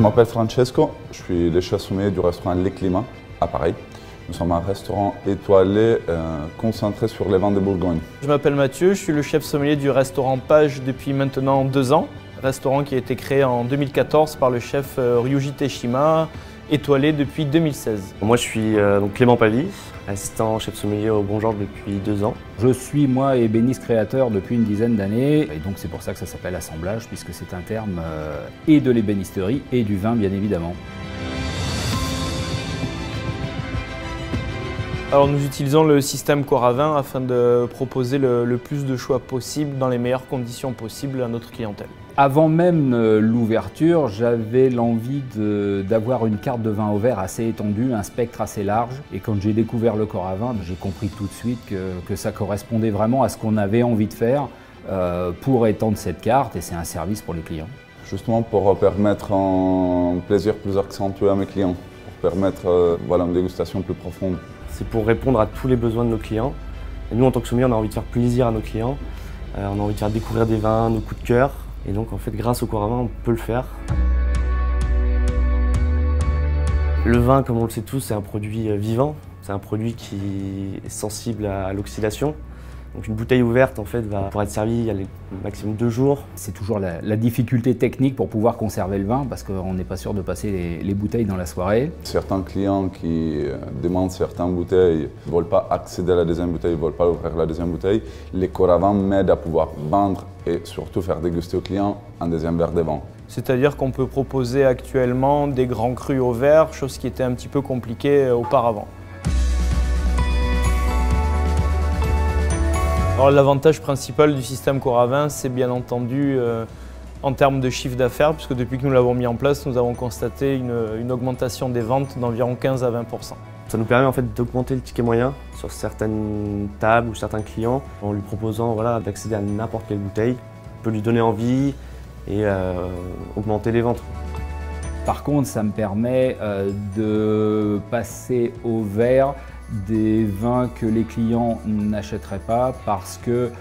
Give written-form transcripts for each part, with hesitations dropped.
m'appelle Francesco, je suis le chef sommelier du restaurant Les Climats à Paris. Nous sommes un restaurant étoilé concentré sur les vins de Bourgogne. Je m'appelle Mathieu, je suis le chef sommelier du restaurant Page depuis maintenant 2 ans. Restaurant qui a été créé en 2014 par le chef Ryuji Teshima, étoilé depuis 2016. Moi je suis donc Clément Pavie, assistant chef sommelier au Bon Genre depuis 2 ans. Je suis moi ébéniste créateur depuis une dizaine d'années et donc c'est pour ça que ça s'appelle assemblage puisque c'est un terme et de l'ébénisterie et du vin bien évidemment. Alors nous utilisons le système Coravin afin de proposer le plus de choix possible dans les meilleures conditions possibles à notre clientèle. Avant même l'ouverture, j'avais l'envie d'avoir une carte de vin au verre assez étendue, un spectre assez large. Et quand j'ai découvert le Coravin, j'ai compris tout de suite que ça correspondait vraiment à ce qu'on avait envie de faire pour étendre cette carte et c'est un service pour les clients. Justement pour permettre un plaisir plus accentué à mes clients, pour permettre une dégustation plus profonde. C'est pour répondre à tous les besoins de nos clients. Et nous, en tant que sommelier, on a envie de faire plaisir à nos clients. On a envie de faire découvrir des vins, nos coups de cœur. Et donc, en fait, grâce au Coravin, on peut le faire. Le vin, comme on le sait tous, c'est un produit vivant. C'est un produit qui est sensible à l'oxydation. Donc une bouteille ouverte en fait va pouvoir être servie au maximum 2 jours. C'est toujours la difficulté technique pour pouvoir conserver le vin parce qu'on n'est pas sûr de passer les bouteilles dans la soirée. Certains clients qui demandent certaines bouteilles ne veulent pas accéder à la deuxième bouteille, ne veulent pas ouvrir la deuxième bouteille. Les Coravins m'aident à pouvoir vendre et surtout faire déguster aux clients un deuxième verre de vin. C'est-à-dire qu'on peut proposer actuellement des grands crus au verre, chose qui était un petit peu compliquée auparavant. L'avantage principal du système Coravin, c'est bien entendu en termes de chiffre d'affaires, puisque depuis que nous l'avons mis en place, nous avons constaté une augmentation des ventes d'environ 15 à 20 %. Ça nous permet en fait d'augmenter le ticket moyen sur certaines tables ou certains clients en lui proposant d'accéder à n'importe quelle bouteille. On peut lui donner envie et augmenter les ventes. Par contre, ça me permet de passer au verre des vins que les clients n'achèteraient pas parce que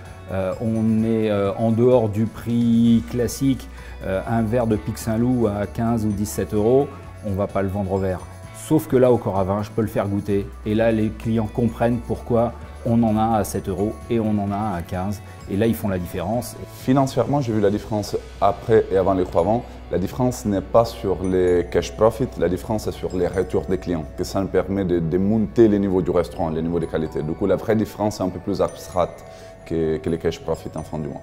on est en dehors du prix classique. Un verre de Pic Saint-Loup à 15 ou 17 €, on ne va pas le vendre au verre. Sauf que là, au Coravin, je peux le faire goûter. Et là, les clients comprennent pourquoi on en a un à 7 € et on en a un à 15 €. Et là, ils font la différence. Financièrement, j'ai vu la différence après et avant les Coravins. La différence n'est pas sur les cash profit, la différence est sur les retours des clients. Que ça nous permet de monter les niveaux du restaurant, les niveaux de qualité. Du coup, la vraie différence est un peu plus abstraite que les cash profit en fin du mois.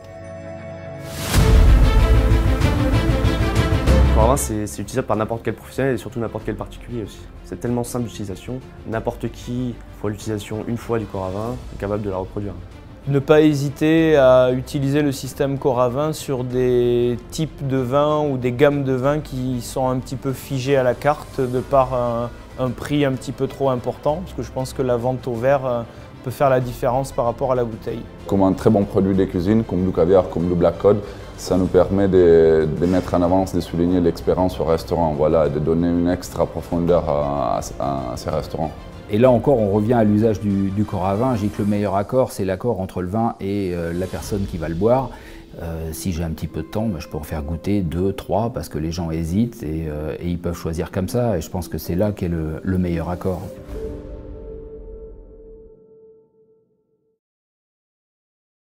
Le Coravin, c'est utilisable par n'importe quel professionnel et surtout n'importe quel particulier aussi. C'est tellement simple d'utilisation. N'importe qui, pour l'utilisation une fois du Coravin, est capable de la reproduire. Ne pas hésiter à utiliser le système Coravin sur des types de vins ou des gammes de vins qui sont un petit peu figés à la carte de par un prix un petit peu trop important, parce que je pense que la vente au verre peut faire la différence par rapport à la bouteille. Comme un très bon produit de cuisine, comme le caviar, comme le Black Cod, ça nous permet de mettre en avance, de souligner l'expérience au restaurant, de donner une extra profondeur à ces restaurants. Et là encore, on revient à l'usage du Coravin. Je dis que le meilleur accord, c'est l'accord entre le vin et la personne qui va le boire. Si j'ai un petit peu de temps, je peux en faire goûter 2, 3 parce que les gens hésitent et ils peuvent choisir comme ça. Et je pense que c'est là qu'est le meilleur accord.